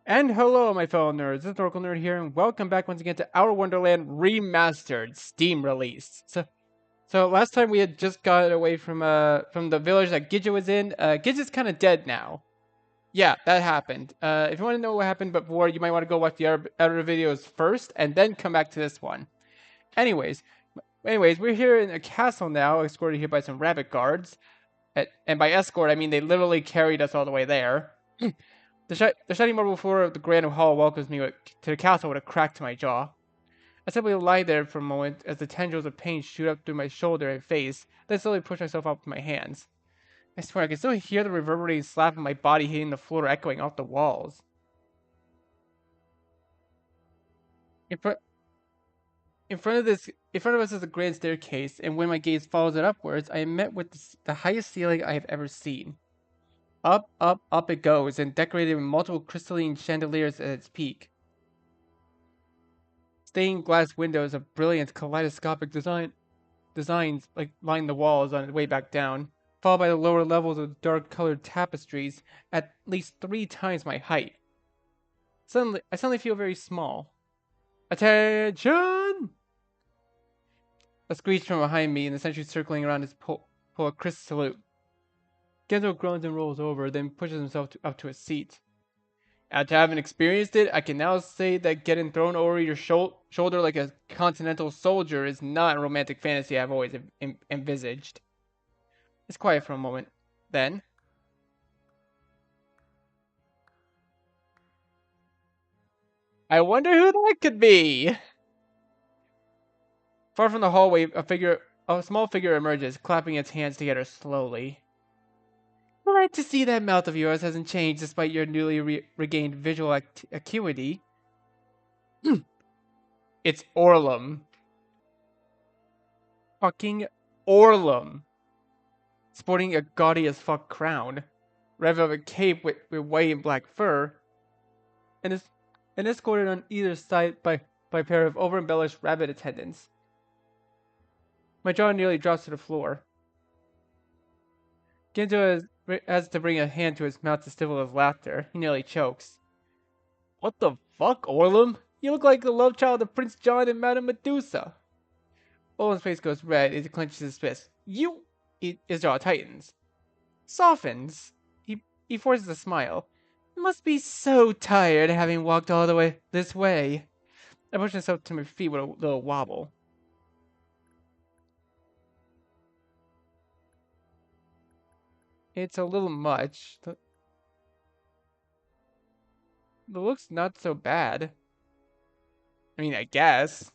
And hello, my fellow nerds. It's Oracle Nerd here, and welcome back once again to our Wonderland Remastered Steam release. So last time we had just got away from the village that Gidget was in. Gidget's kind of dead now. Yeah, that happened. If you want to know what happened before, you might want to go watch the other videos first, and then come back to this one. Anyways, we're here in a castle now, escorted here by some rabbit guards. And by escort, I mean they literally carried us all the way there. The shiny marble floor of the grand hall welcomes me to the castle with a crack to my jaw. I simply lie there for a moment as the tendrils of pain shoot up through my shoulder and face, then slowly push myself up to my hands. I swear I can still hear the reverberating slap of my body hitting the floor echoing off the walls. In front, in front of us is a grand staircase, and when my gaze follows it upwards, I am met with the highest ceiling I have ever seen. Up, up, up it goes, and decorated with multiple crystalline chandeliers at its peak. Stained glass windows of brilliant kaleidoscopic designs like line the walls on its way back down, followed by the lower levels of dark colored tapestries at least 3 times my height. I suddenly feel very small. Attention! A screech from behind me and the sentry circling around his pull a crisp salute. Gendo groans and rolls over, then pushes himself up to a seat. After having experienced it, I can now say that getting thrown over your shoulder like a continental soldier is not a romantic fantasy I've always envisaged. It's quiet for a moment. Then, I wonder who that could be. Far from the hallway, a small figure emerges, clapping its hands together slowly. Glad to see that mouth of yours hasn't changed despite your newly regained visual acuity. It's Orlam. Fucking Orlam. Sporting a gaudy as fuck crown, red velvet cape with white and black fur, and is escorted on either side by a pair of over-embellished rabbit attendants. My jaw nearly drops to the floor. Ginzo has to bring a hand to his mouth to stifle his laughter. He nearly chokes. What the fuck, Orlam? You look like the love child of Prince John and Madame Medusa. Orlam's face goes red as he clenches his fist. His jaw tightens. Softens. He forces a smile. Must be so tired having walked all the way this way. I push myself to my feet with a little wobble. It's a little much. The look's not so bad. I mean, I guess.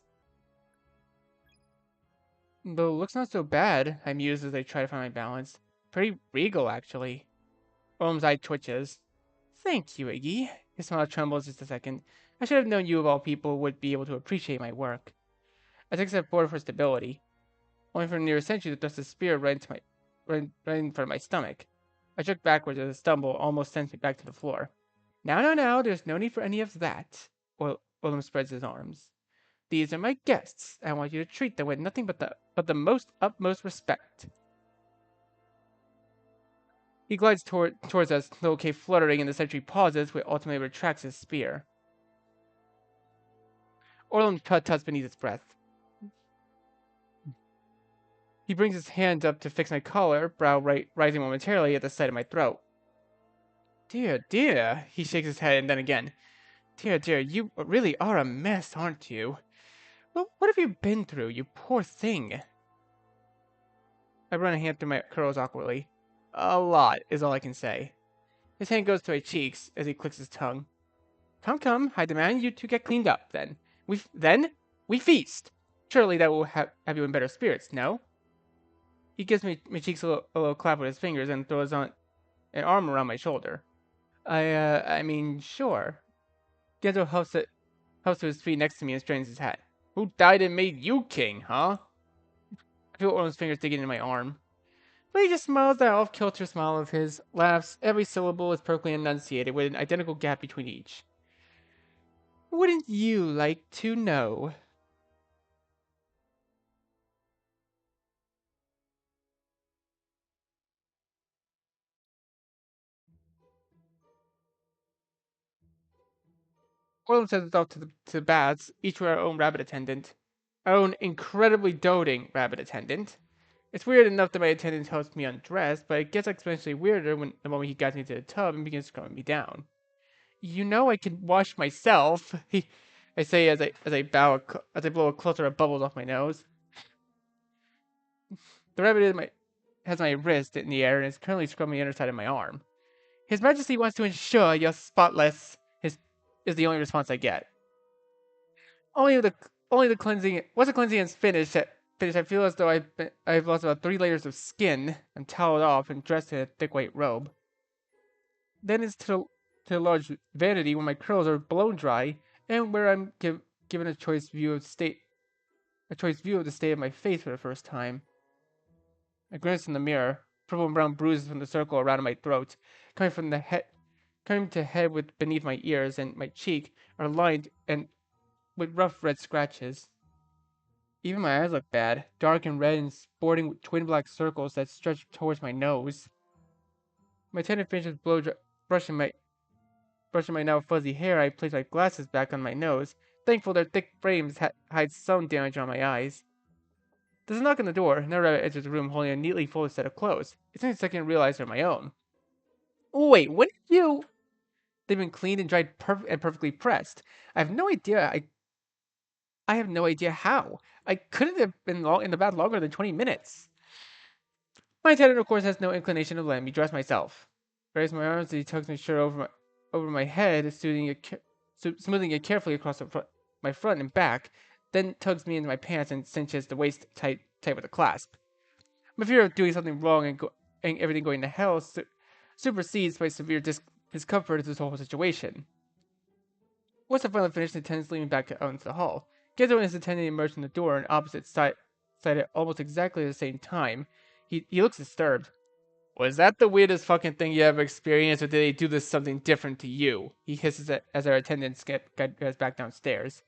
The look's not so bad, I muse as I try to find my balance. Pretty regal, actually. Orm's eye twitches. Thank you, Iggy. His smile trembles just a second. I should have known you of all people would be able to appreciate my work. I take a step forward for stability, only for near a century to thrust a spear right in front of my stomach. I jerk backwards as a stumble almost sends me back to the floor. Now, there's no need for any of that. Willem spreads his arms. These are my guests. I want you to treat them with nothing but the most utmost respect. He glides towards us, little K fluttering, and the sentry pauses, but ultimately retracts his spear. Orlam tuts beneath his breath. He brings his hand up to fix my collar, brow rising momentarily at the sight of my throat. Dear, he shakes his head and then again. Dear, you really are a mess, aren't you? Well, what have you been through, you poor thing? I run a hand through my curls awkwardly. A lot, is all I can say. His hand goes to my cheeks as he clicks his tongue. Come, I demand you to get cleaned up, then. We feast. Surely that will have you in better spirits, no? He gives me my cheeks a little clap with his fingers and throws on an arm around my shoulder. I mean, sure. Gendo helps to his feet next to me and straightens his hat. Who died and made you king, huh? I feel Orlan's fingers digging into my arm. But he just smiles that off-kilter smile of his, laughs, every syllable is perfectly enunciated with an identical gap between each. Wouldn't you like to know? Orlam sends us off to the baths, each with our own rabbit attendant. Our own incredibly doting rabbit attendant. It's weird enough that my attendant helps me undress, but it gets exponentially weirder when the moment he gets me to the tub and begins scrubbing me down. You know I can wash myself. I say as I blow a cluster of bubbles off my nose. The rabbit has my wrist in the air and is currently scrubbing the underside of my arm. His Majesty wants to ensure you're spotless. Is the only response I get. Only the only the cleansing. Once the cleansing is finished, I feel as though I've lost about 3 layers of skin. I'm toweled off and dressed in a thick white robe. Then it's to the large vanity where my curls are blown dry and where I'm given a choice view of the state of my face for the first time. I glance in the mirror. Purple and brown bruises from the circle around my throat, coming to head with beneath my ears, and my cheek are lined and with rough red scratches. Even my eyes look bad, dark and red and sporting twin black circles that stretch towards my nose. My attendant finishes brushing my now fuzzy hair. I place my glasses back on my nose, thankful their thick frames hide some damage on my eyes. There's a knock on the door. Another rabbit enters the room holding a neatly folded set of clothes. It's only a second to realize they're my own. Oh, wait, when did you... They've been cleaned and dried and perfectly pressed. I have no idea. I have no idea how. I couldn't have been in the bath longer than 20 minutes. My attendant, of course, has no inclination of letting me dress myself. Raise my arms as he tugs my shirt over my head, smoothing it carefully across my front and back, then tugs me into my pants and cinches the waist tight with a clasp. My fear of doing something wrong and everything going to hell supersedes my severe discomfort of this whole situation. Once I finally finished, the attendants lead me back out into the hall. Genzo and his attendant emerged from the door on opposite side at almost exactly the same time. He looks disturbed. Was that the weirdest fucking thing you ever experienced, or did they do this something different to you? He hisses as our attendant goes back downstairs.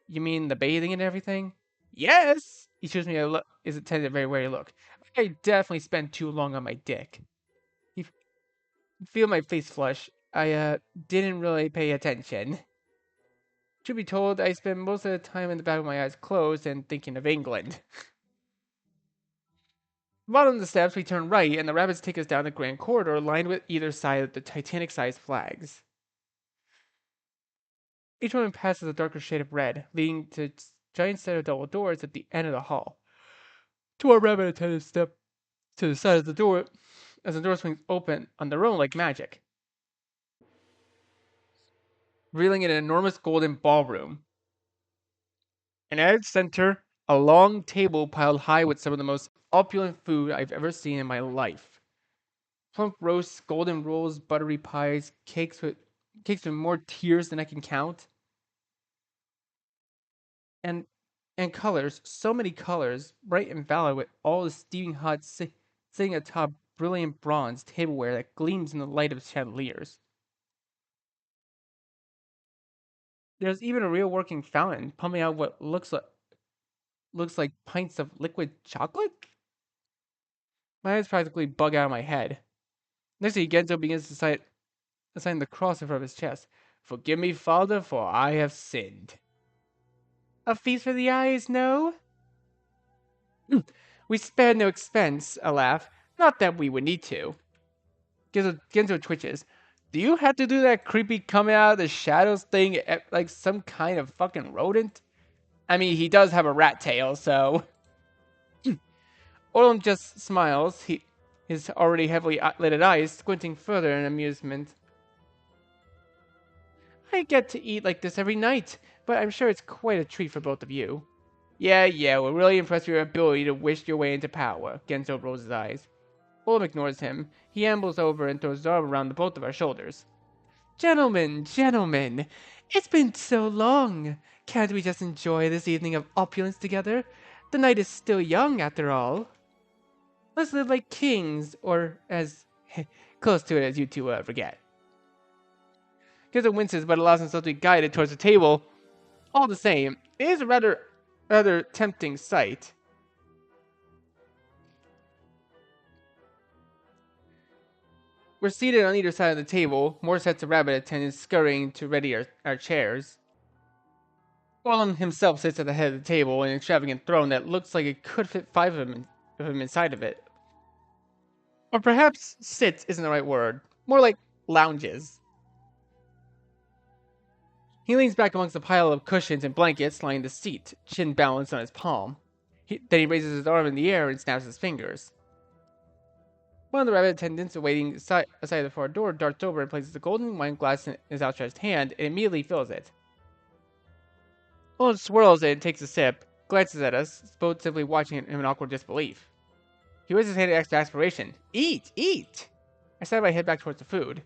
You mean the bathing and everything? Yes! He shoots me his attendant a very wary look. I definitely spent too long on my dick. He feel my face flush. I didn't really pay attention. Truth be told, I spend most of the time in the back with my eyes closed and thinking of England. Bottom of the steps, we turn right, and the rabbits take us down the grand corridor lined with either side of the Titanic-sized flags. Each one passes a darker shade of red, leading to a giant set of double doors at the end of the hall. Two more rabbit attendants step to the side of the door as the door swings open on their own like magic, revealing an enormous golden ballroom. And at its center, a long table piled high with some of the most opulent food I've ever seen in my life. Plump roasts, golden rolls, buttery pies, cakes with more tears than I can count. And colors, so many colors, bright and valid with all the steaming hot sitting atop brilliant bronze tableware that gleams in the light of chandeliers. There's even a real working fountain pumping out what looks like pints of liquid chocolate? My eyes practically bug out of my head. Next thing Genzo begins to sign the cross in front of his chest. Forgive me, Father, for I have sinned. A feast for the eyes, no? We spared no expense, a laugh. Not that we would need to. Genzo twitches. Do you have to do that creepy coming out of the shadows thing like some kind of fucking rodent? I mean, he does have a rat tail, so... Orlam just smiles, his already heavily lidded eyes squinting further in amusement. I get to eat like this every night, but I'm sure it's quite a treat for both of you. Yeah, we're really impressed with your ability to wish your way into power, Genzo rolls his eyes. Orlam ignores him. He ambles over and throws his arm around both of our shoulders. Gentlemen, it's been so long. Can't we just enjoy this evening of opulence together? The night is still young, after all. Let's live like kings, or as close to it as you two will ever get. Genzo winces, but allows himself to be guided towards the table. All the same, it is a rather tempting sight. We're seated on either side of the table, more sets of rabbit attendants scurrying to ready our chairs. Orlam himself sits at the head of the table, an extravagant throne that looks like it could fit five of him inside of it. Or perhaps sits isn't the right word, more like lounges. He leans back amongst a pile of cushions and blankets lining the seat, chin balanced on his palm. Then he raises his arm in the air and snaps his fingers. One of the rabbit attendants waiting aside the far door darts over and places a golden wine glass in his outstretched hand and immediately fills it. Olin swirls it and takes a sip, glances at us, both simply watching him in awkward disbelief. He raises his hand in extra aspiration. Eat! Eat! I side my head back towards the food.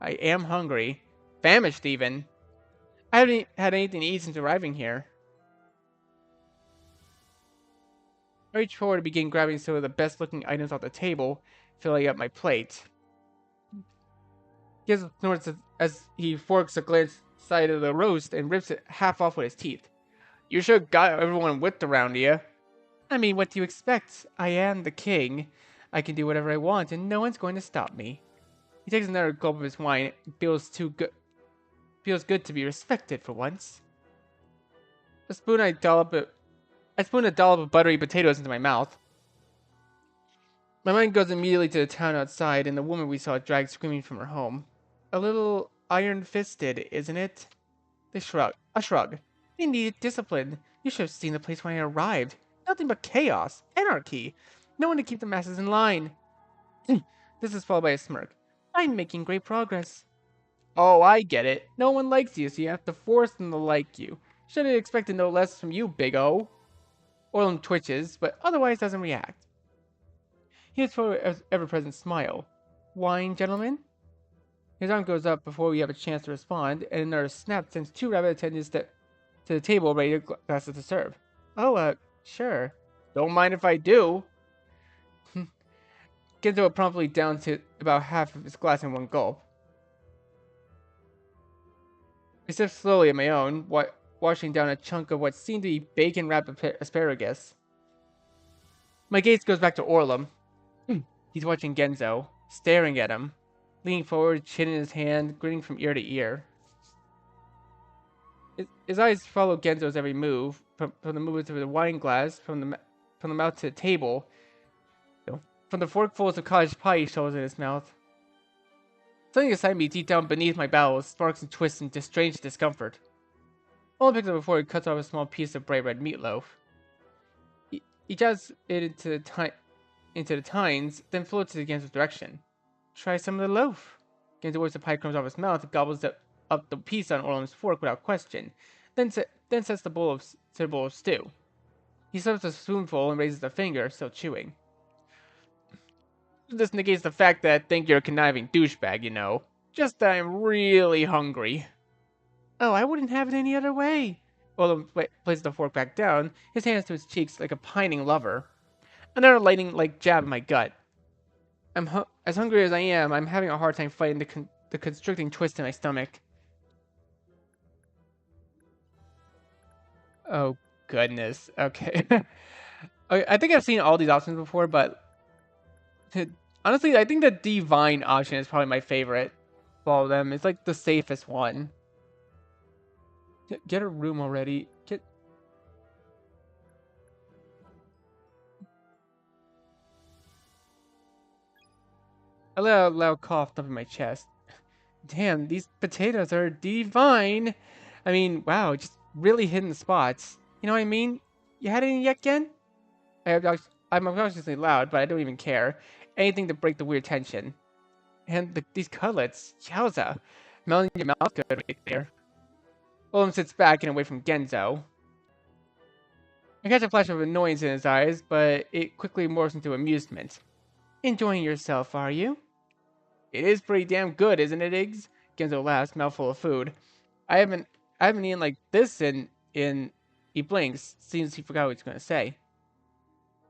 I am hungry. Famished, even. I haven't had anything to eat since arriving here. I reach forward and begin grabbing some of the best looking items off the table, filling up my plate. He snorts as he forks a glanced side of the roast and rips it half off with his teeth. You sure got everyone whipped around you. I mean, what do you expect? I am the king. I can do whatever I want, and no one's going to stop me. He takes another gulp of his wine. It feels good to be respected for once. I spoon a dollop of buttery potatoes into my mouth. My mind goes immediately to the town outside and the woman we saw dragged screaming from her home. A little iron-fisted, isn't it? They shrug. A shrug. They needed discipline. You should have seen the place when I arrived. Nothing but chaos, anarchy. No one to keep the masses in line. This is followed by a smirk. I'm making great progress. Oh, I get it. No one likes you, so you have to force them to like you. Should have expected no less from you, Big O. Orlam twitches, but otherwise doesn't react. He has an ever-present smile. Wine, gentlemen? His arm goes up before we have a chance to respond, and another snap sends two rabbit attendants to the table ready to glasses to serve. Oh, sure. Don't mind if I do. Genzo promptly down to about half of his glass in one gulp. I sip slowly at my own, washing down a chunk of what seemed to be bacon-wrapped asparagus. My gaze goes back to Orlam. He's watching Genzo, staring at him, leaning forward, chin in his hand, grinning from ear to ear. His eyes follow Genzo's every move, from the movement of the wine glass, from the mouth to the table, from the forkfuls of cottage pie he shoves in his mouth. Something inside me, deep down beneath my bowels, sparks and twists into strange discomfort. All picks up before he cuts off a small piece of bright red meatloaf. He jabs it into the tines, then floats it Genzo's direction. Try some of the loaf. Genzo wipes the pie crumbs off his mouth and gobbles up the piece on Orlam's fork without question, then sets the bowl of stew. He slurps a spoonful and raises a finger, still chewing. This negates the fact that I think you're a conniving douchebag, you know. Just that I'm really hungry. Oh, I wouldn't have it any other way. Orlam places the fork back down, his hands to his cheeks like a pining lover. Another lightning jab in my gut. As hungry as I am, I'm having a hard time fighting the constricting twist in my stomach. Oh, goodness. Okay. I think I've seen all these options before, but honestly, I think the divine option is probably my favorite of all of them. It's like the safest one. Get a room already. I let out a loud cough up in my chest. Damn, these potatoes are divine. I mean, wow, just really hitting the spots. You know what I mean? You had any yet, Gen? I'm obnoxiously loud, but I don't even care. Anything to break the weird tension. And these cutlets, yowza. Melting your mouth good right there. Willem sits back and away from Genzo. I catch a flash of annoyance in his eyes, but it quickly morphs into amusement. Enjoying yourself, are you? It is pretty damn good, isn't it, Iggs? Genzo laughs, mouthful of food. I haven't eaten like this in he blinks, seems he forgot what he's gonna say.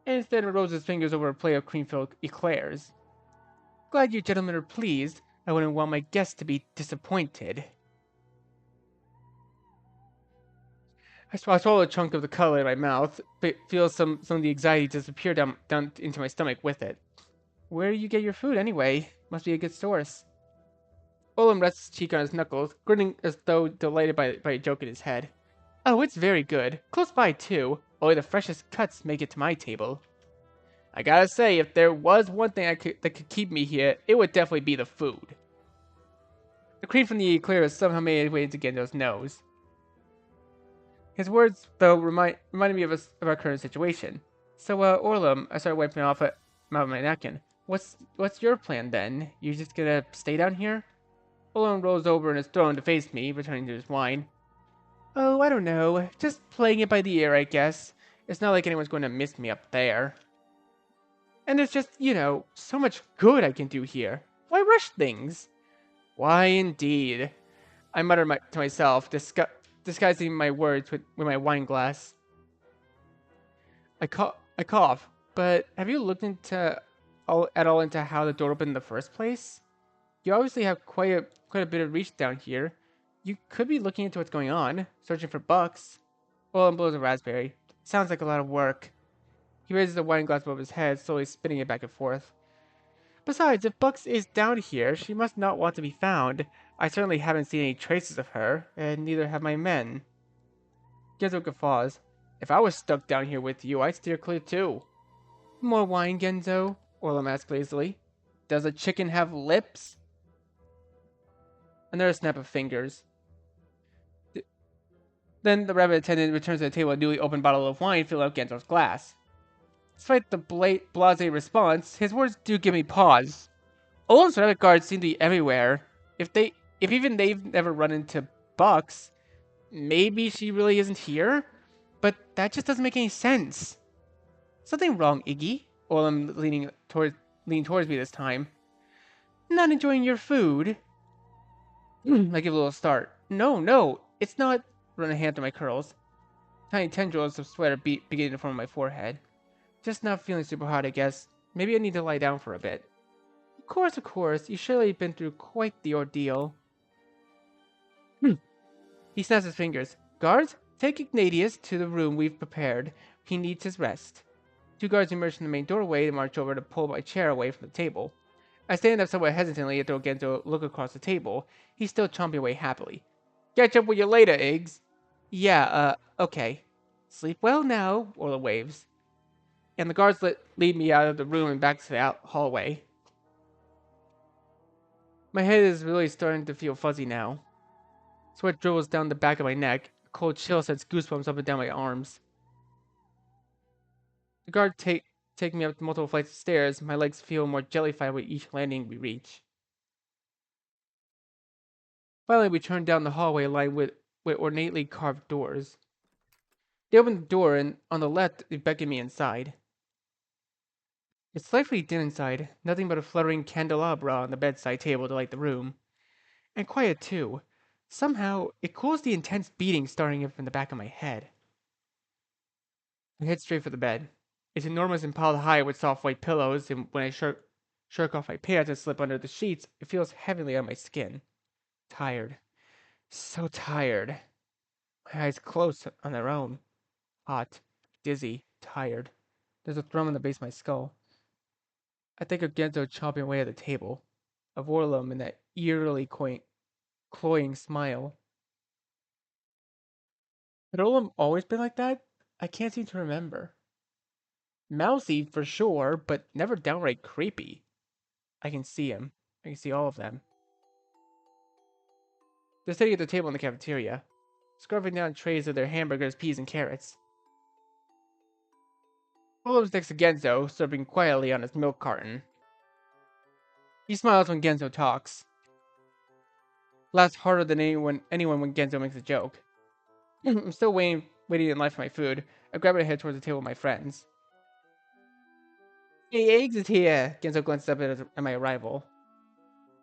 And instead rolls his fingers over a plate of cream-filled eclairs. Glad you gentlemen are pleased. I wouldn't want my guests to be disappointed. I swallow a chunk of the cutlet in my mouth, but feel some of the anxiety disappear down into my stomach with it. Where do you get your food anyway? Must be a good source. Orlam rests his cheek on his knuckles, grinning as though delighted by a joke in his head. Oh, it's very good. Close by, too. Only the freshest cuts make it to my table. I gotta say, if there was one thing that could keep me here, it would definitely be the food. The cream from the eclair somehow made its way into Gendo's nose. His words, though, reminded me of our current situation. So, Orlam, I started wiping off my napkin. What's your plan then? You just gonna stay down here? Orlam rolls over in his throne to face me, returning to his wine. Oh, I don't know. Just playing it by the ear, I guess. It's not like anyone's going to miss me up there. And there's just, so much good I can do here. Why rush things? Why indeed? I muttered to myself, disguising my words with my wine glass. I cough, but have you looked at all into how the door opened in the first place? You obviously have quite a bit of reach down here. You could be looking into what's going on, searching for bucks. Well, and blows a raspberry. Sounds like a lot of work. He raises the wine glass above his head, slowly spinning it back and forth. Besides, if Bucks is down here, she must not want to be found. I certainly haven't seen any traces of her, and neither have my men. Genzo guffaws. If I was stuck down here with you, I'd steer clear too. More wine, Genzo? Orlam asks lazily. Does a chicken have lips? Another snap of fingers. Then the rabbit attendant returns to the table a newly opened bottle of wine filled up Genzo's glass. Despite the blasé response, his words do give me pause. Orlam's rabbit guards seem to be everywhere. If even they've never run into Bucks, maybe she really isn't here? But that just doesn't make any sense. Something wrong, Iggy? Orlam leaning towards me this time. Not enjoying your food? I give a little start. No, it's not. Run a hand through my curls. Tiny tendrils of sweat are beginning to form on my forehead. Just not feeling super hot, I guess. Maybe I need to lie down for a bit. Of course. You surely have been through quite the ordeal. He snaps his fingers. Guards, take Ignatius to the room we've prepared. He needs his rest. Two guards emerge from the main doorway and march over to pull my chair away from the table. I stand up somewhat hesitantly and throw Genzo a look across the table. He's still chomping away happily. Catch up with you later, Iggs. Yeah, okay. Sleep well now, Orla waves. And the guards lead me out of the room and back to the hallway. My head is really starting to feel fuzzy now. Sweat dribbles down the back of my neck. A cold chill sends goosebumps up and down my arms. The guard take me up multiple flights of stairs. My legs feel more jellified with each landing we reach. Finally, we turn down the hallway lined with ornately carved doors. They open the door, and on the left, they beckon me inside. It's slightly dim inside, nothing but a fluttering candelabra on the bedside table to light the room. And quiet, too. Somehow, it cools the intense beating starting up in the back of my head. I head straight for the bed. It's enormous and piled high with soft white pillows, and when I shirk off my pants and slip under the sheets, it feels heavily on my skin. Tired. So tired. My eyes close on their own. Hot, dizzy, tired. There's a thrum in the base of my skull. I think of Genzo chomping away at the table, of Orlam and that eerily cloying smile. Had Orlam always been like that? I can't seem to remember. Mousy, for sure, but never downright creepy. I can see him. I can see all of them. They're sitting at the table in the cafeteria, scarfing down trays of their hamburgers, peas, and carrots. Orlam's next to Genzo, serving quietly on his milk carton. He smiles when Genzo talks. Laughs harder than anyone when Genzo makes a joke. I'm still waiting in line for my food. I grab it and head towards the table with my friends. Hey, Eggs is here! Genzo glances up at my arrival.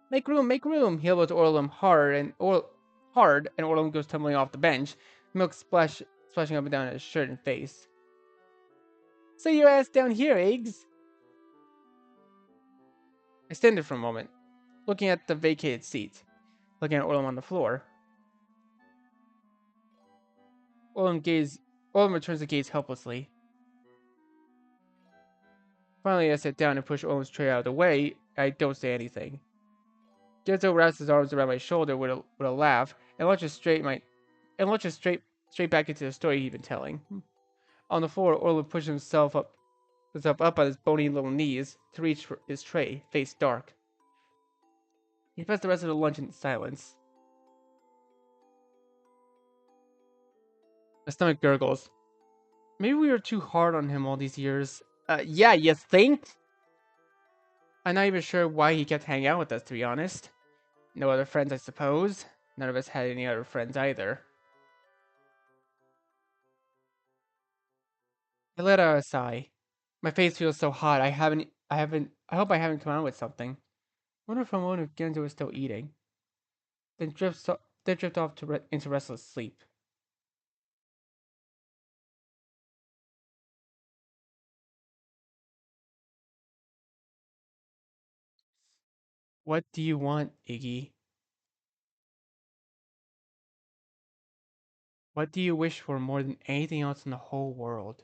Make room! He elbows Orlam hard, and Orlam goes tumbling off the bench, milk splashing up and down his shirt and face. Sit your ass down here, Eggs! I stand there for a moment, looking at the vacated seat, looking at Orlam on the floor. Orlam returns the gaze helplessly. Finally, I sit down and push Orlam's tray out of the way. I don't say anything. Genzo wraps his arms around my shoulder with a laugh and launches straight back into the story he'd been telling. On the floor, Orlam pushes himself up on his bony little knees to reach for his tray, face dark. He spends the rest of the lunch in silence. My stomach gurgles. Maybe we were too hard on him all these years. Yeah, you think? I'm not even sure why he kept hanging out with us, to be honest. No other friends, I suppose. None of us had any other friends either. I let out a sigh. My face feels so hot. I hope I haven't come out with something. Wonder for a moment if Genzo is still eating. Then drift off into restless sleep. What do you want, Iggy? What do you wish for more than anything else in the whole world?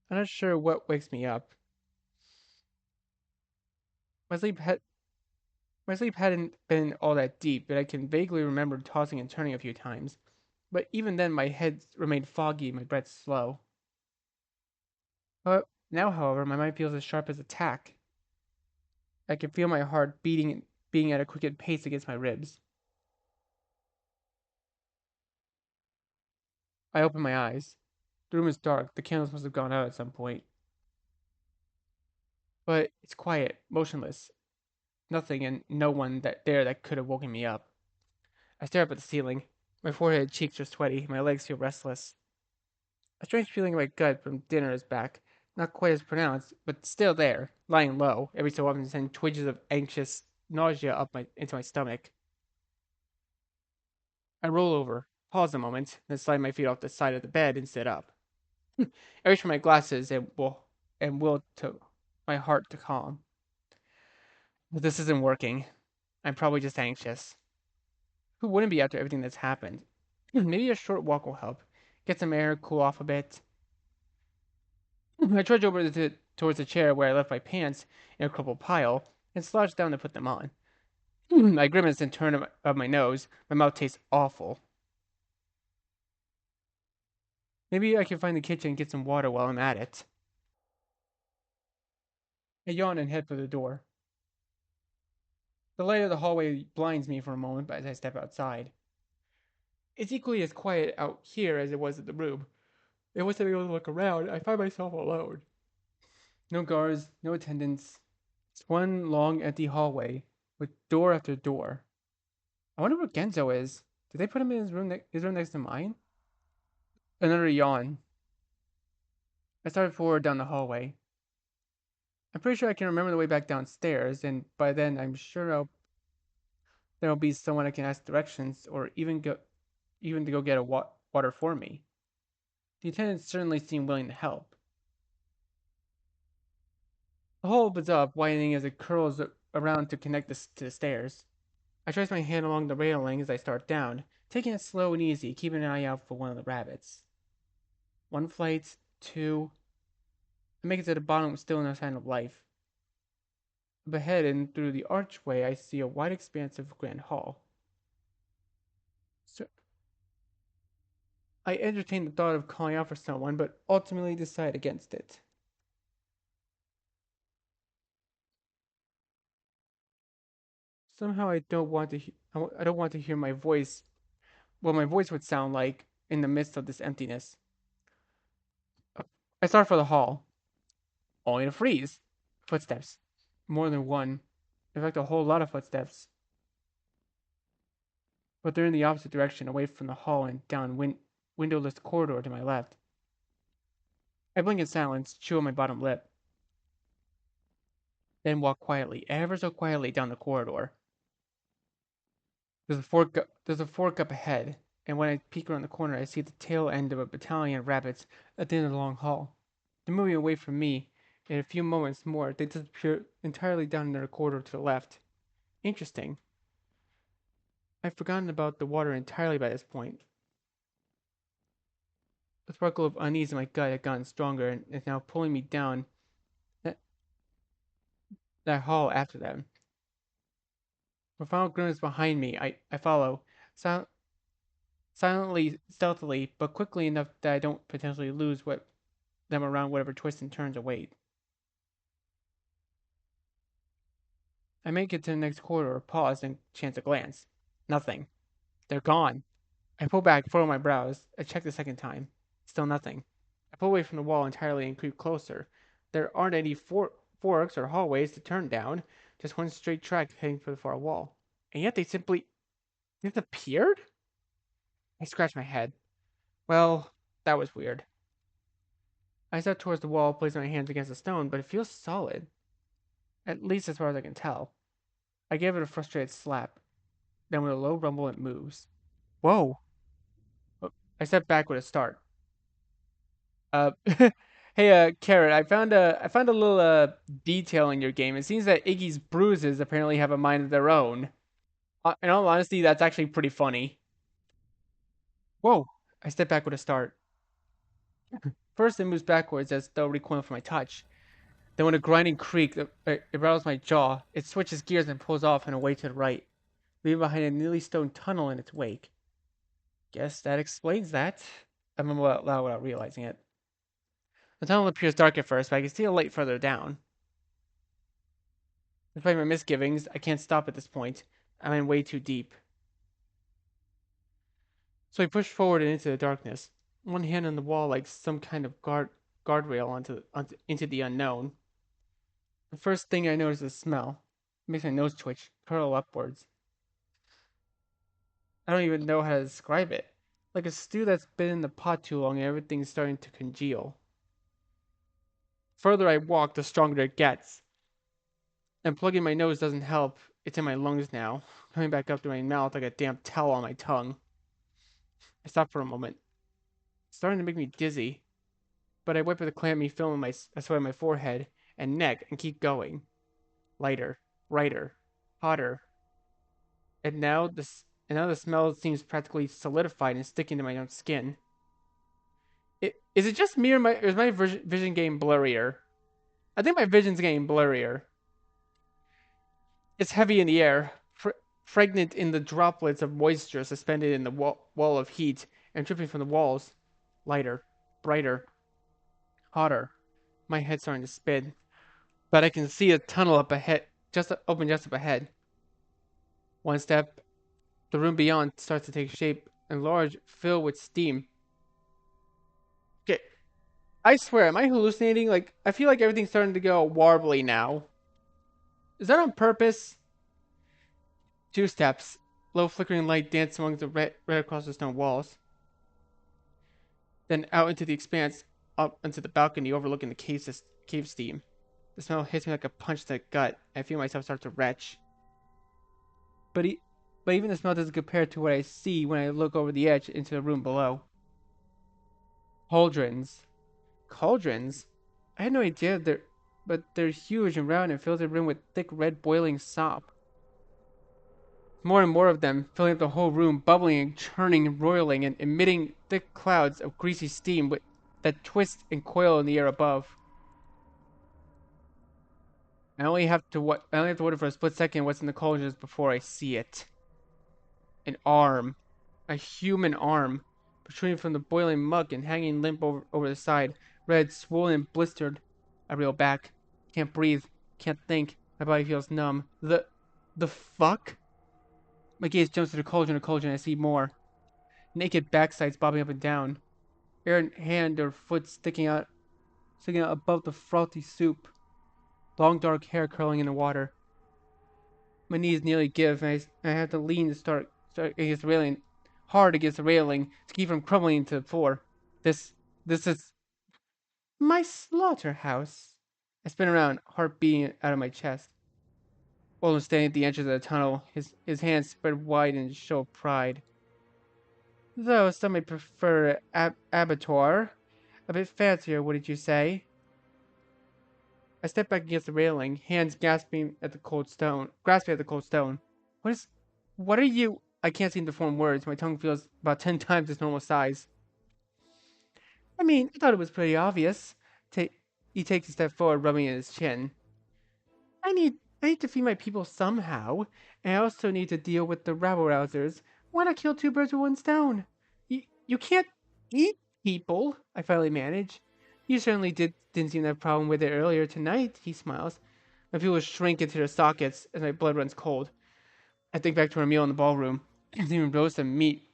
I'm not sure what wakes me up. My sleep had my sleep hadn't been all that deep, but I can vaguely remember tossing and turning a few times. But even then, my head remained foggy, my breath slow. But now, however, my mind feels as sharp as a tack. I can feel my heart beating at a quicker pace against my ribs. I open my eyes. The room is dark. The candles must have gone out at some point. But it's quiet, motionless. Nothing and no one that could have woken me up. I stare up at the ceiling. My forehead and cheeks are sweaty. My legs feel restless. A strange feeling in my gut from dinner is back. Not quite as pronounced, but still there, lying low, every so often sending twinges of anxious nausea into my stomach. I roll over, pause a moment, then slide my feet off the side of the bed and sit up. I reach for my glasses and will to my heart to calm. But this isn't working. I'm probably just anxious. Who wouldn't be after everything that's happened? Maybe a short walk will help. Get some air, cool off a bit. I trudge towards the chair where I left my pants in a crumpled pile and slouch down to put them on. I grimace and turn up my nose. My mouth tastes awful. Maybe I can find the kitchen and get some water while I'm at it. I yawn and head for the door. The light of the hallway blinds me for a moment as I step outside. It's equally as quiet out here as it was in the room. And once I'm able to look around, I find myself alone. No guards, no attendants. It's one long empty hallway with door after door. I wonder where Genzo is. Did they put him in his room next to mine? Another yawn. I started forward down the hallway. I'm pretty sure I can remember the way back downstairs, and by then I'm sure there'll be someone I can ask directions, or even to go get water for me. The attendants certainly seem willing to help. The hole opens up, widening as it curls around to connect to the stairs. I trace my hand along the railing as I start down, taking it slow and easy, keeping an eye out for one of the rabbits. One flight, two. I make it to the bottom with still no sign of life. Up ahead and through the archway, I see a wide expanse of grand hall. So I entertain the thought of calling out for someone, but ultimately decide against it. Somehow I don't want to hear my voice, what my voice would sound like in the midst of this emptiness. I start for the hall, only to freeze. Footsteps. More than one. In fact, a whole lot of footsteps. But they're in the opposite direction, away from the hall and down windowless corridor to my left. I blink in silence, chew on my bottom lip, then walk quietly, ever so quietly down the corridor. There's a fork up ahead, and when I peek around the corner, I see the tail end of a battalion of rabbits at the end of the long hall. They're moving away from me. In a few moments more, they disappear entirely down another corridor to the left. Interesting. I've forgotten about the water entirely by this point. The sparkle of unease in my gut had gotten stronger and is now pulling me down that, that hall after them. Profound grimace behind me. I follow, sil- silently, stealthily, but quickly enough that I don't potentially lose them around whatever twists and turns await. I make it to the next corridor, pause, and chance a glance. Nothing. They're gone. I pull back, furrow my brows. I check the second time. Still nothing. I pull away from the wall entirely and creep closer. There aren't any forks or hallways to turn down, just one straight track heading for the far wall. And yet they simply disappeared? I scratch my head. Well, that was weird. I step towards the wall, placing my hands against the stone, but it feels solid. At least as far as I can tell. I give it a frustrated slap. Then with a low rumble, it moves. Whoa! Oh, I step back with a start. Uh, hey, Carrot, I found a little detail in your game. It seems that Iggy's bruises apparently have a mind of their own. In all honesty, that's actually pretty funny. Whoa! I step back with a start. First, it moves backwards as though recoiling from my touch. Then, with a grinding creak, it rattles my jaw. It switches gears and pulls off and away to the right, leaving behind a nearly stone tunnel in its wake. Guess that explains that. I mumble out loud without realizing it. The tunnel appears dark at first, but I can see a light further down. Despite my misgivings, I can't stop at this point. I'm in way too deep. So I push forward and into the darkness, one hand on the wall like some kind of guardrail into the unknown. The first thing I notice is smell. It makes my nose twitch, curl upwards. I don't even know how to describe it. Like a stew that's been in the pot too long and everything's starting to congeal. The further I walk, the stronger it gets. And plugging my nose doesn't help. It's in my lungs now, coming back up to my mouth like a damn towel on my tongue. I stop for a moment. It's starting to make me dizzy, but I wipe at the clammy film on my sweat on my forehead and neck and keep going. Lighter, brighter, hotter. And now the smell seems practically solidified and sticking to my own skin. Is it just me or is my vision getting blurrier? I think my vision's getting blurrier. It's heavy in the air, pregnant in the droplets of moisture suspended in the wall of heat and dripping from the walls. Lighter, brighter, hotter. My head's starting to spin, but I can see a tunnel up ahead, just up ahead. One step, the room beyond starts to take shape, and large, filled with steam. Okay, I swear, am I hallucinating? Like, I feel like everything's starting to go warbly now. Is that on purpose? Two steps. Low flickering light danced among the red across the stone walls. Then out into the expanse, up onto the balcony overlooking the cave steam. The smell hits me like a punch to the gut. I feel myself start to retch. But, e- but even the smell doesn't compare to what I see when I look over the edge into the room below. Cauldrons. Cauldrons? I had no idea but they're huge and round and filled the room with thick red boiling sop. More and more of them, filling up the whole room, bubbling and churning and roiling and emitting thick clouds of greasy steam that twist and coil in the air above. I only have to wonder for a split second what's in the cauldrons before I see it. An arm. A human arm. Protruding from the boiling muck and hanging limp over the side. Red, swollen, and blistered. I reel back. Can't breathe. Can't think. My body feels numb. The fuck? My gaze jumps to the cauldron, and I see more. Naked backsides bobbing up and down. Errant hand or foot sticking out above the frothy soup. Long dark hair curling in the water. My knees nearly give, and I have to lean to start against the railing, hard against the railing, to keep from crumbling to the floor. This, this is my slaughterhouse. I spin around, heart beating out of my chest. Orlam standing at the entrance of the tunnel, his hands spread wide in a show of pride. Though some may prefer abattoir. A bit fancier, wouldn't you say? I step back against the railing, hands grasping at the cold stone. What is, what are you? I can't seem to form words. My tongue feels about 10 times its normal size. I mean, I thought it was pretty obvious. Ta he takes a step forward, rubbing at his chin. I need I need to feed my people somehow, and I also need to deal with the rabble rousers. Why not kill two birds with one stone? You can't eat people, I finally manage. You certainly didn't seem to have a problem with it earlier tonight, he smiles. My pupils shrink into their sockets as my blood runs cold. I think back to our meal in the ballroom. Even roast and meat,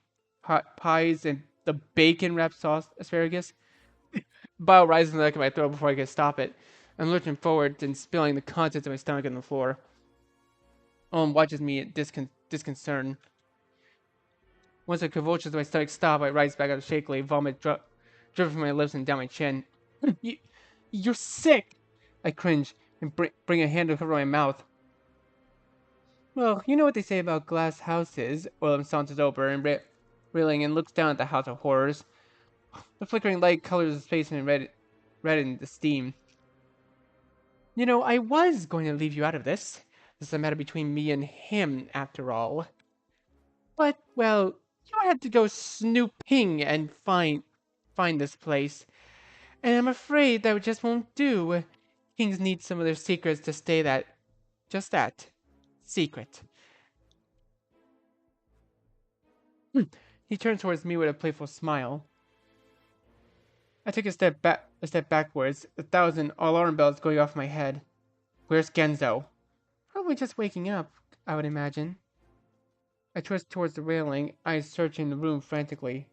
pies, and the bacon wrapped sauce asparagus. Bile rises in the back of my throat before I can stop it. I'm lurching forward and spilling the contents of my stomach on the floor. Owen watches me in disconcern. Once the convulsions of my stomach stop, I rise back up shakily, vomit dripping from my lips and down my chin. you, you're sick! I cringe and bring a hand to cover my mouth. Well, you know what they say about glass houses. Orlam saunters over and reeling and looks down at the house of horrors. The flickering light colors his face in red in the steam. You know, I was going to leave you out of this. This is a matter between me and him, after all. But, well, you had to go snooping and find this place. And I'm afraid that just won't do. Kings need some of their secrets to stay just that, secret. He turns towards me with a playful smile. I take a step backwards, a thousand alarm bells going off my head. Where's Genzo? Probably just waking up, I would imagine. I twist towards the railing, eyes searching the room frantically.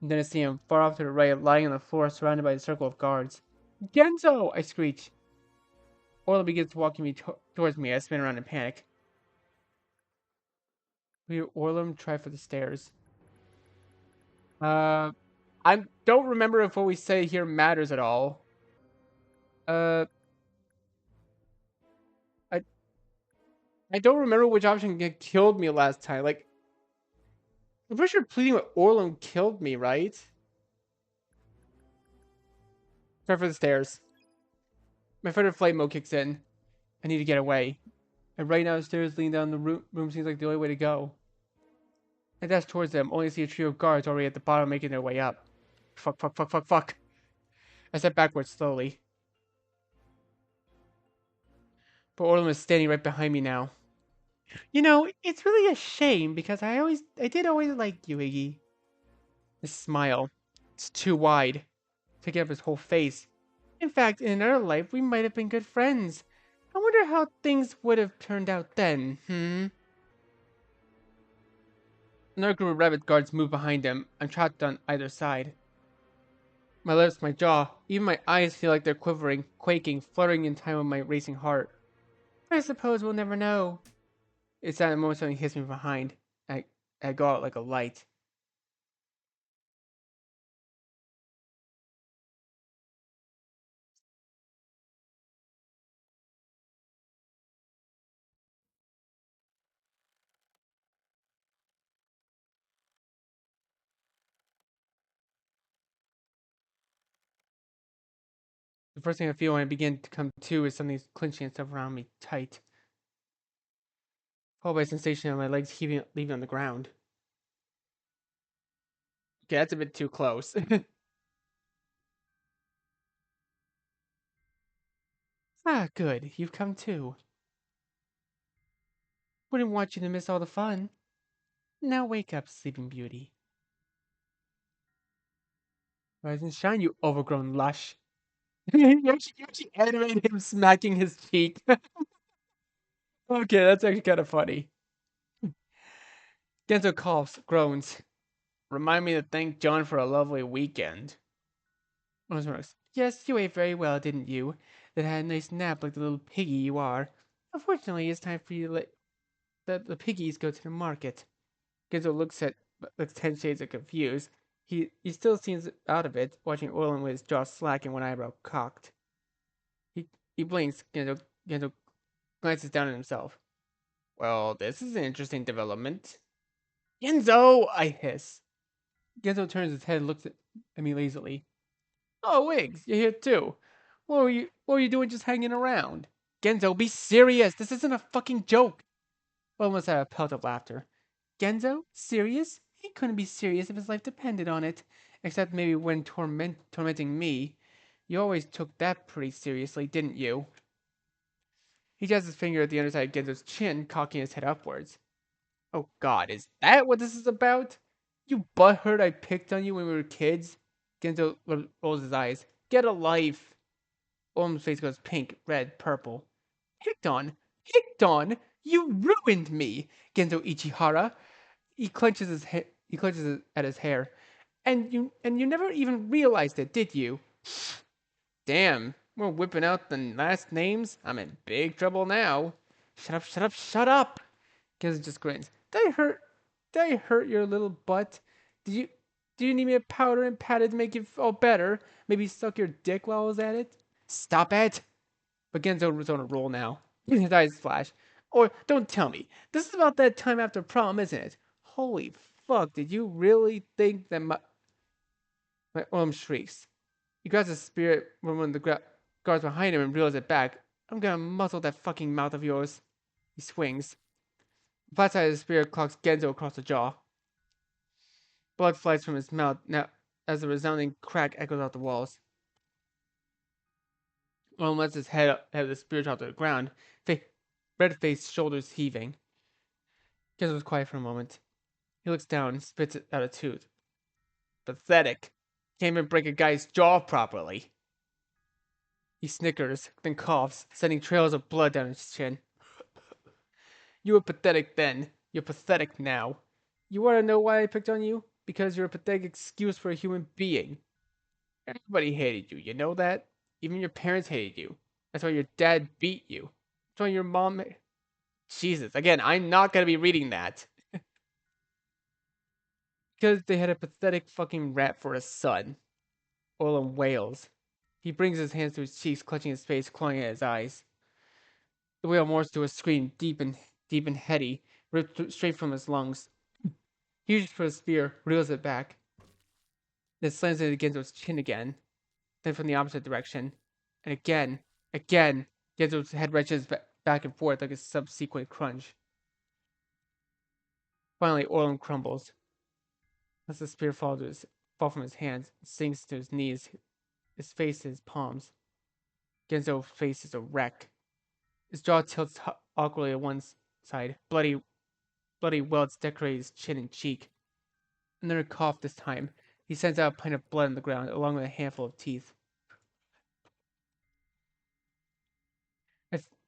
And then I see him, far off to the right, lying on the floor, surrounded by a circle of guards. Genzo! I screech. Orla begins walking towards me. I spin around in panic. We Orlam try for the stairs. Uh, I don't remember if what we say here matters at all. Uh, I I don't remember which option killed me last time. Like, I'm pretty sure pleading with Orlam killed me, right? Try for the stairs. My fight or flight mode kicks in. I need to get away. And right now, the stairs leading down the room seems like the only way to go. I dash towards them, only to see a trio of guards already at the bottom making their way up. Fuck, fuck, fuck, fuck, fuck. I step backwards slowly. But Orlam is standing right behind me now. You know, it's really a shame because I did always like you, Iggy. His smile. It's too wide, taking up his whole face. In fact, in another life, we might have been good friends. I wonder how things would have turned out then, Another group of rabbit guards move behind him. I'm trapped on either side. My lips, my jaw, even my eyes feel like they're quivering, quaking, fluttering in time with my racing heart. I suppose we'll never know. It's at a moment something hits me from behind. I go out like a light. The first thing I feel when I begin to come to is something clenching itself around me tight, followed by a sensation of my legs leaving on the ground. Okay, that's a bit too close. Ah, good. You've come too. Wouldn't want you to miss all the fun. Now wake up, Sleeping Beauty. Rise and shine, you overgrown lush. You actually animated him smacking his cheek. Okay, that's actually kind of funny. Genzo coughs, groans. Remind me to thank John for a lovely weekend. Yes, you ate very well, didn't you? Then had a nice nap like the little piggy you are. Unfortunately, it's time for you to let the piggies go to the market. Genzo looks 10 shades of confused. He still seems out of it, watching Orlan with his jaw slack and one eyebrow cocked. He he blinks. Genzo glances down at himself. Well, this is an interesting development. Genzo! I hiss. Genzo turns his head and looks at me lazily. Oh, Wiggs, you're here too. What were you doing just hanging around? Genzo, be serious. This isn't a fucking joke. Almost had a pelt of laughter. Genzo, serious? He couldn't be serious if his life depended on it. Except maybe when tormenting me, you always took that pretty seriously, didn't you? He jabs his finger at the underside of Genzo's chin, cocking his head upwards. Oh god, is that what this is about? You butthurt I picked on you when we were kids? Genzo rolls his eyes. Get a life! Orlam's face goes pink, red, purple. Picked on? Picked on? You ruined me! Genzo Ichihara. He clenches at his hair. And you never even realized it, did you? Damn, we're whipping out the last names? I'm in big trouble now. Shut up, shut up, shut up! Genzo just grins. Did I hurt your little butt? Did you do you need me to powder and pat it to make you feel better? Maybe suck your dick while I was at it? Stop it! But Genzo was on a roll now. His eyes flash. Or don't tell me. This is about that time after prom, isn't it? Holy fuck, did you really think that my arm shrieks? He grabs his spirit when one of the guards behind him and reels it back. I'm gonna muzzle that fucking mouth of yours. He swings. The flat side of the spear clocks Genzo across the jaw. Blood flies from his mouth now as a resounding crack echoes out the walls. Orlam lets his head have the spear drop to the ground, red-faced, shoulders heaving. Genzo was quiet for a moment. He looks down and spits out a tooth. Pathetic. Can't even break a guy's jaw properly. He snickers, then coughs, sending trails of blood down his chin. You were pathetic then. You're pathetic now. You want to know why I picked on you? Because you're a pathetic excuse for a human being. Everybody hated you, you know that? Even your parents hated you. That's why your dad beat you. That's why your mom... Jesus, again, I'm not gonna be reading that. Because they had a pathetic fucking rat for a son. Orlam wails. He brings his hands to his cheeks, clutching his face, clawing at his eyes. The wail morphs to a scream deep and heady, ripped straight from his lungs. He reaches for his spear, reels it back, then slams it against his chin again, then from the opposite direction. And again, Genzo's head wrenches back and forth like a subsequent crunch. Finally, Orlam crumbles. As the spear fall from his hands, sinks to his knees, his face to his palms. Genzo's face is a wreck. His jaw tilts awkwardly to one side. Bloody welts decorate his chin and cheek. Another cough this time. He sends out a pint of blood on the ground, along with a handful of teeth.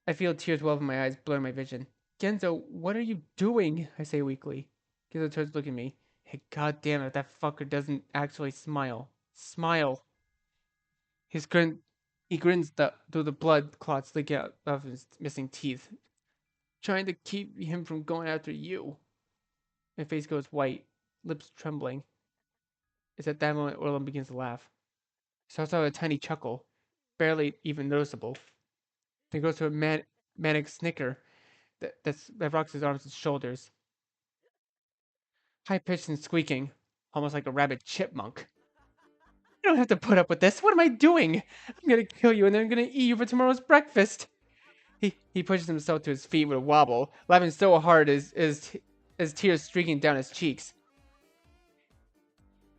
I feel tears well from my eyes, blur my vision. Genzo, what are you doing? I say weakly. Genzo turns to look at me. Hey, goddamn it, that fucker doesn't actually smile. Smile. He grins through the blood clots leaking out of his missing teeth. Trying to keep him from going after you. My face goes white, lips trembling. It's at that moment Orlam begins to laugh. He starts out with a tiny chuckle, barely even noticeable. Then goes to a manic snicker that rocks his arms and shoulders. High-pitched and squeaking, almost like a rabid chipmunk. You don't have to put up with this. What am I doing? I'm gonna kill you and then I'm gonna eat you for tomorrow's breakfast. He pushes himself to his feet with a wobble, laughing so hard as tears streaking down his cheeks.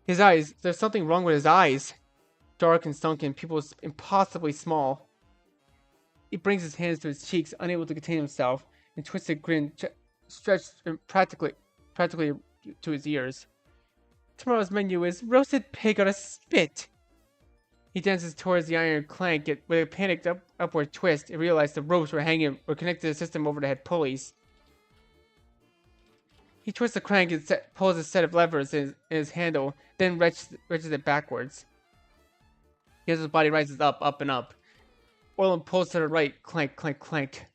His eyes, there's something wrong with his eyes. Dark and sunken, pupils impossibly small. He brings his hands to his cheeks, unable to contain himself, and twisted grin stretched practically to his ears. Tomorrow's menu is roasted pig on a spit. He dances towards the iron clank, yet with a panicked upward twist, he realized the ropes were connected to the system overhead pulleys. He twists the crank and pulls a set of levers in his handle, then wrenches it backwards. His body rises up and up. Orlam pulls to the right, clank, clank, clank.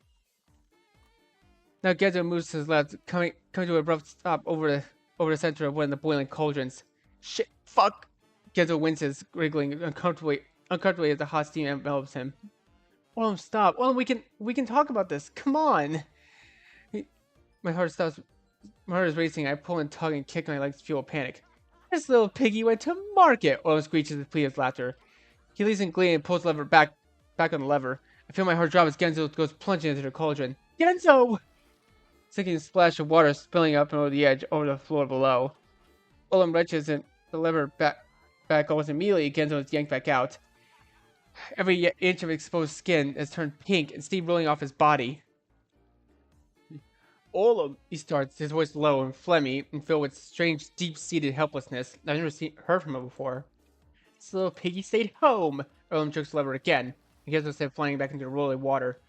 Now Genzo moves to his left, coming to a rough stop over the center of one of the boiling cauldrons. Shit, fuck! Genzo winces, wriggling uncomfortably as the hot steam envelops him. Orlam, stop! Orlam, we can talk about this. Come on! My heart stops. My heart is racing. I pull and tug and kick my legs to fuel a panic. This little piggy went to market! Orlam screeches with pleased laughter. He leaves in glee and pulls the lever back on the lever. I feel my heart drop as Genzo goes plunging into the cauldron. Genzo! Sinking splash of water spilling up over the edge, over the floor below. Orlam wrenches the lever back back almost immediately, Genzo is yanked back out. Every inch of exposed skin has turned pink and steam rolling off his body. Orlam, he starts, his voice low and phlegmy and filled with strange, deep-seated helplessness. I've never heard from him before. This little piggy stayed home. Orlam jerks the lever again. He gets himself flying back into the rolling water.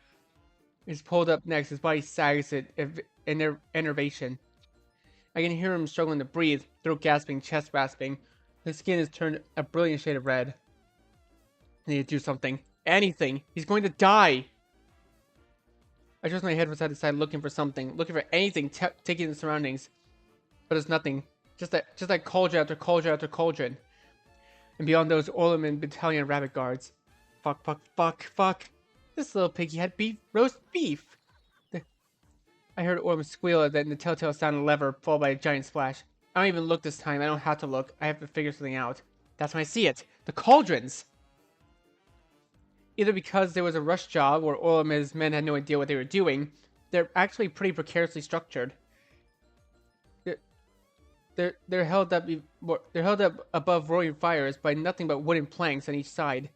He's pulled up next. His body sags in enervation. I can hear him struggling to breathe, throat gasping, chest rasping. His skin has turned a brilliant shade of red. I need to do something. Anything. He's going to die. I twist my head from side to side, looking for something, looking for anything, taking the surroundings. But there's nothing. Just like cauldron after cauldron after cauldron. And beyond those, Orlam and battalion rabbit guards. Fuck, fuck, fuck, fuck. This little piggy had roast beef. I heard Orlam squeal at the telltale sound of lever, followed by a giant splash. I don't even look this time. I don't have to look. I have to figure something out. That's when I see it. The cauldrons! Either because there was a rush job, or Orlam and his men had no idea what they were doing, they're actually pretty precariously structured. They're held up above roaring fires by nothing but wooden planks on each side,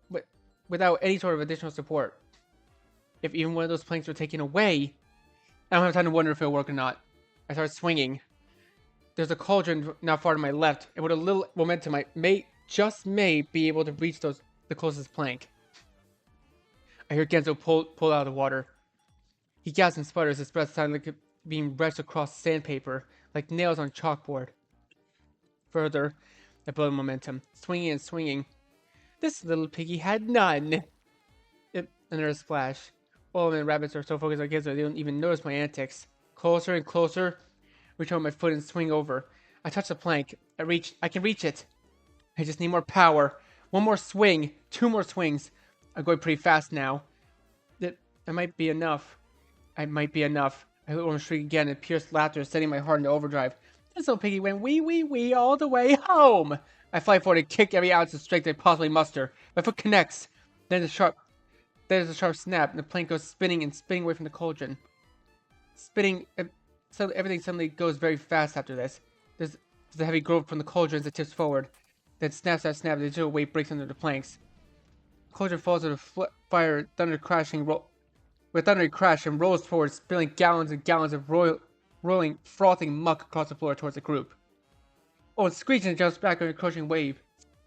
but without any sort of additional support. If even one of those planks were taken away, I don't have time to wonder if it'll work or not. I start swinging. There's a cauldron not far to my left, and with a little momentum, I may be able to reach the closest plank. I hear Genzo pull out of the water. He gasps and sputters, his breath sounding like being wrenched across sandpaper, like nails on chalkboard. Further, I build momentum, swinging and swinging. This little piggy had none. Another splash. All the rabbits are so focused on Genzo they don't even notice my antics. Closer and closer. Reach on my foot and swing over. I touch the plank. I can reach it. I just need more power. One more swing. 2 more swings. I'm going pretty fast now. That might be enough. I might be enough. I heard Orlam shriek again and pierced laughter, setting my heart into overdrive. This little piggy went wee all the way home. I fly forward and kick every ounce of strength I possibly muster. My foot connects. There's a sharp snap, and the plank goes spinning away from the cauldron. Spinning, so everything suddenly goes very fast after this. There's a heavy growth from the cauldron as it tips forward. Then snap, the digital weight breaks under the planks. The cauldron falls into fire, with thundering crash, and rolls forward, spilling gallons and gallons of rolling, frothing muck across the floor towards the group. Oh, and screeching and jumps back on a crushing wave.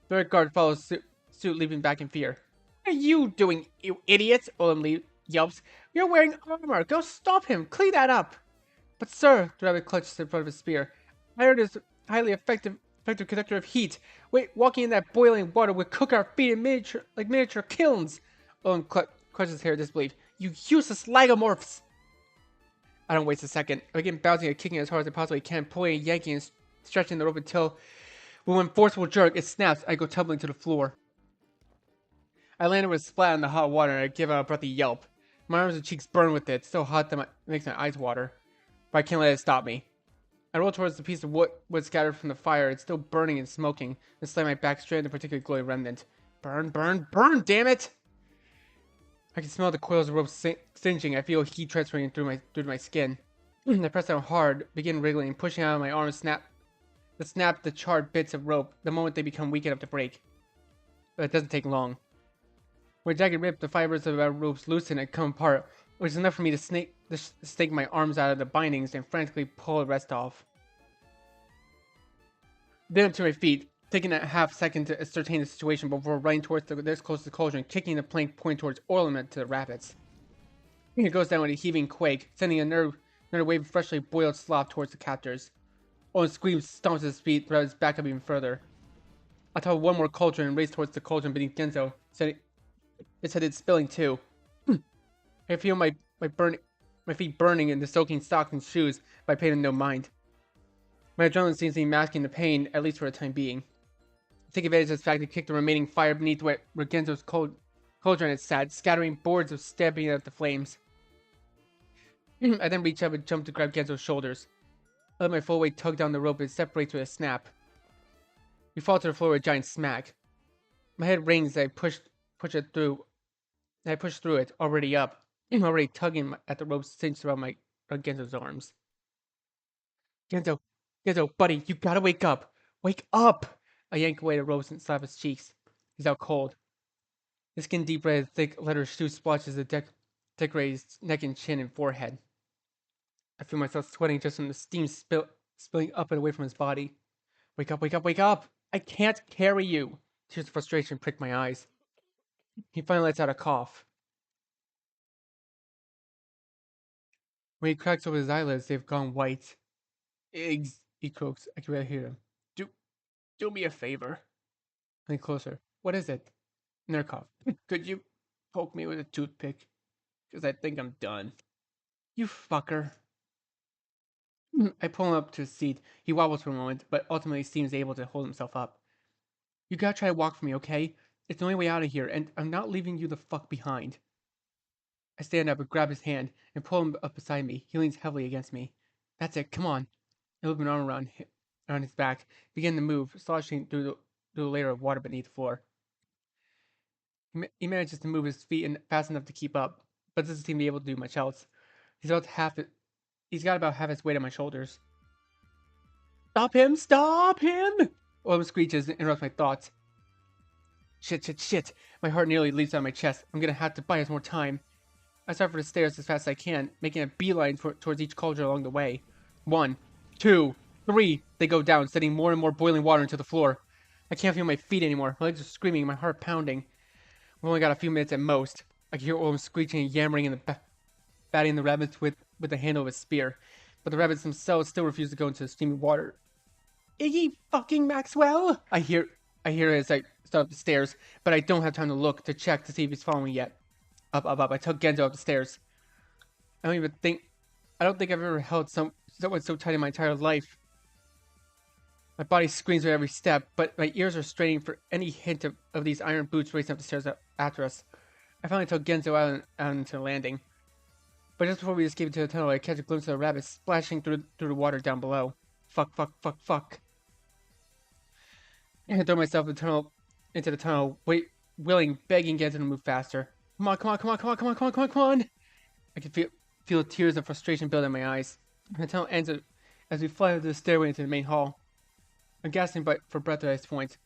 The third guard follows suit, leaping back in fear. What are you doing, you idiot? Orlam yelps. You're wearing armor. Go stop him. Clean that up. But sir, the rabbit clutches in front of his spear. Iron is highly effective conductor of heat. Wait, walking in that boiling water would cook our feet in miniature kilns. Orlam clutches his hair in disbelief. You useless lagomorphs! I don't waste a second. I begin bouncing and kicking as hard as I possibly can, pulling and yanking and stretching the rope until, with one forceful jerk, it snaps. I go tumbling to the floor. I landed with a splat in the hot water and I give out a breathy yelp. My arms and cheeks burn with it. It's so hot that it makes my eyes water. But I can't let it stop me. I roll towards the piece of wood scattered from the fire. It's still burning and smoking, and slam my back straight into a particularly glowing remnant. Burn, burn, burn, damn it! I can smell the coils of rope singeing. I feel heat transferring through my skin. I press down hard, begin wriggling, pushing out of my arms, snap the charred bits of rope the moment they become weak enough to break. But it doesn't take long. With a jagged rip, the fibers of our ropes loosen and come apart, which is enough for me to snake my arms out of the bindings and frantically pull the rest off. Then up to my feet, taking a half second to ascertain the situation before running towards the next closest cauldron, kicking the plank pointing towards Orlam to the rapids. It goes down with a heaving quake, sending another wave of freshly boiled slop towards the captors. Orlam screams, stomps his feet, throws his back up even further. I top one more cauldron and race towards the cauldron beneath Genzo, its head spilling too. I feel my feet burning in the soaking socks and shoes, but I pay them no mind. My adrenaline seems to be masking the pain, at least for the time being. I take advantage of this fact to kick the remaining fire beneath where Genzo's cauldron had sat, scattering boards of stabbing at the flames. I then reach up and jump to grab Genzo's shoulders. I let my full weight tug down the rope and it separates with a snap. We fall to the floor with a giant smack. My head rings as I push it through. I push through it, already up, already tugging at the rope cinched around Genzo's arms. Genzo, buddy, you gotta wake up. Wake up! I yank away the ropes and slap his cheeks. He's out cold. His skin deep red, thick leather shoe splotches the decorated neck and chin and forehead. I feel myself sweating just from the steam spilling up and away from his body. Wake up, wake up, wake up! I can't carry you! Tears of frustration prick my eyes. He finally lets out a cough. When he cracks open his eyelids, they've gone white. Eggs, he croaks. I can barely hear him. Do, do me a favor. I lean closer. What is it? Another cough. Could you poke me with a toothpick? Because I think I'm done. You fucker. I pull him up to his seat. He wobbles for a moment, but ultimately seems able to hold himself up. You gotta try to walk for me, okay? It's the only way out of here, and I'm not leaving you the fuck behind. I stand up and grab his hand and pull him up beside me. He leans heavily against me. That's it, come on. I loop an arm around his back, begin to move, sloshing through the layer of water beneath the floor. He manages to move his feet fast enough to keep up, but doesn't seem to be able to do much else. He's got about half his weight on my shoulders. Stop him! Stop him! Orlam screeches and interrupts my thoughts. Shit, shit, shit. My heart nearly leaps out of my chest. I'm gonna have to buy us more time. I start for the stairs as fast as I can, making a beeline towards each cauldron along the way. 1, 2, 3. They go down, sending more and more boiling water into the floor. I can't feel my feet anymore. My legs are screaming, my heart pounding. We've only got a few minutes at most. I can hear Orlam screeching and yammering and batting the rabbits with the handle of his spear. But the rabbits themselves still refuse to go into the steaming water. Iggy fucking Maxwell! I hear as I start up the stairs, but I don't have time to look to check to see if he's following me yet. Up, up, up. I tug Genzo up the stairs. I don't think I've ever held someone so tight in my entire life. My body screams with every step, but my ears are straining for any hint of these iron boots racing up the stairs after us. I finally tug Genzo out into the landing. But just before we escape into the tunnel, I catch a glimpse of a rabbit splashing through the water down below. Fuck, fuck, fuck, fuck. I throw myself into the tunnel, willing, begging Genzo to move faster. Come on, come on, come on, come on, come on, come on, come on, come on! I can feel tears of frustration build in my eyes. The tunnel ends as we fly up the stairway into the main hall. I'm gasping for breath at this point.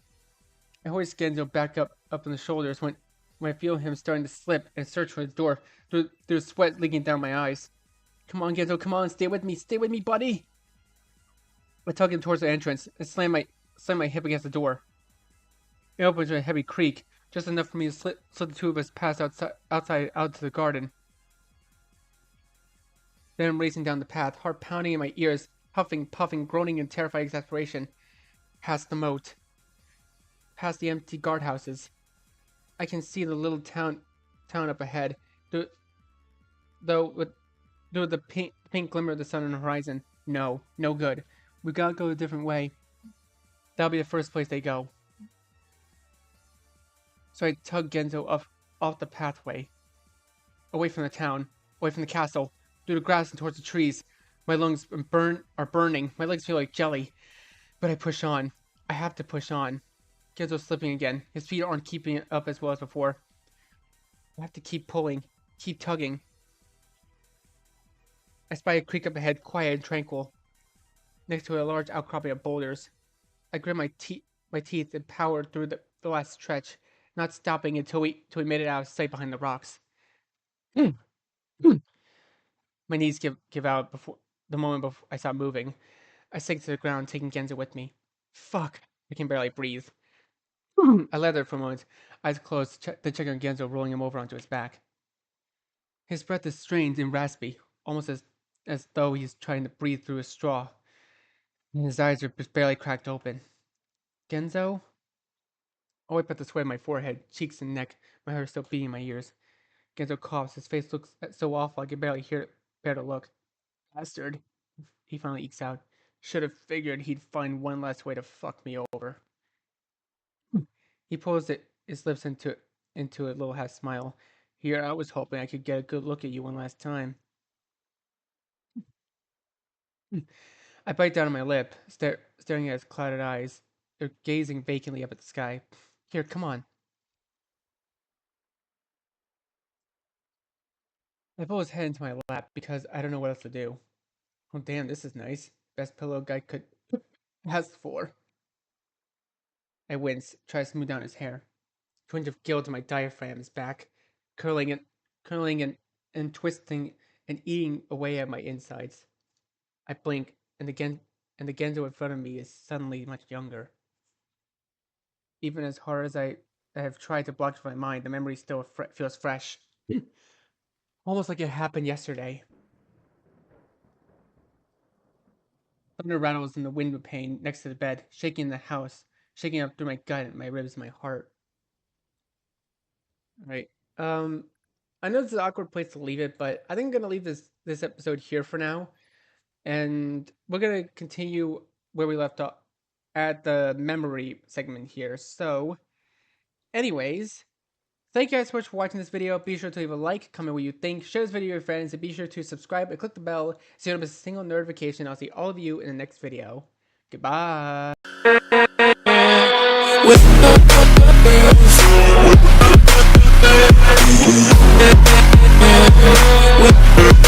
I hoist Genzo back up on the shoulders when I feel him starting to slip and search for his door through sweat leaking down my eyes. Come on, Genzo, come on, stay with me, buddy! I tug him towards the entrance and slam my hip against the door. It opens with a heavy creak, just enough for me to slip the two of us past outside out to the garden. Then I'm racing down the path, heart pounding in my ears, huffing, puffing, groaning in terrified exasperation. Past the moat. Past the empty guardhouses. I can see the little town up ahead, though with the pink glimmer of the sun on the horizon. No good. We gotta go a different way. That'll be the first place they go. So I tug Genzo off the pathway. Away from the town. Away from the castle. Through the grass and towards the trees. My lungs are burning. My legs feel like jelly. But I push on. I have to push on. Genzo's slipping again. His feet aren't keeping it up as well as before. I have to keep pulling. Keep tugging. I spy a creek up ahead, quiet and tranquil. Next to a large outcropping of boulders. I grit my teeth and power through the last stretch, not stopping until we made it out of sight behind the rocks. My knees give out the moment before I stop moving. I sink to the ground, taking Genzo with me. Fuck! I can barely breathe. I lay there for a moment, eyes closed, then check on Genzo, rolling him over onto his back. His breath is strained and raspy, almost as though he's trying to breathe through a straw. And his eyes are just barely cracked open. Genzo? I wipe at the sweat on my forehead, cheeks and neck, my heart still beating in my ears. Genzo coughs, his face looks so awful I can barely bear to look. Bastard, he finally ekes out. Should have figured he'd find one last way to fuck me over. He pulls his lips into a little half smile. Here, I was hoping I could get a good look at you one last time. I bite down on my lip, staring at his clouded eyes. They're gazing vacantly up at the sky. Here, come on. I pull his head into my lap because I don't know what else to do. Oh, damn, this is nice. Best pillow guy could ask for. I wince, try to smooth down his hair. Twinge of guilt in my diaphragm is back, curling and curling and twisting and eating away at my insides. I blink, and the Genzo in front of me is suddenly much younger. Even as hard as I have tried to block it from my mind, the memory still feels fresh. Almost like it happened yesterday. Thunder rattles in the window pane next to the bed, shaking the house, shaking up through my gut and my ribs and my heart. Right. I know this is an awkward place to leave it, but I think I'm gonna leave this episode here for now, and we're gonna continue where we left off at the memory segment here. So, anyways, thank you guys so much for watching this video. Be sure to leave a like, comment what you think, share this video with your friends, and be sure to subscribe and click the bell so you don't miss a single notification. I'll see all of you in the next video. Goodbye. With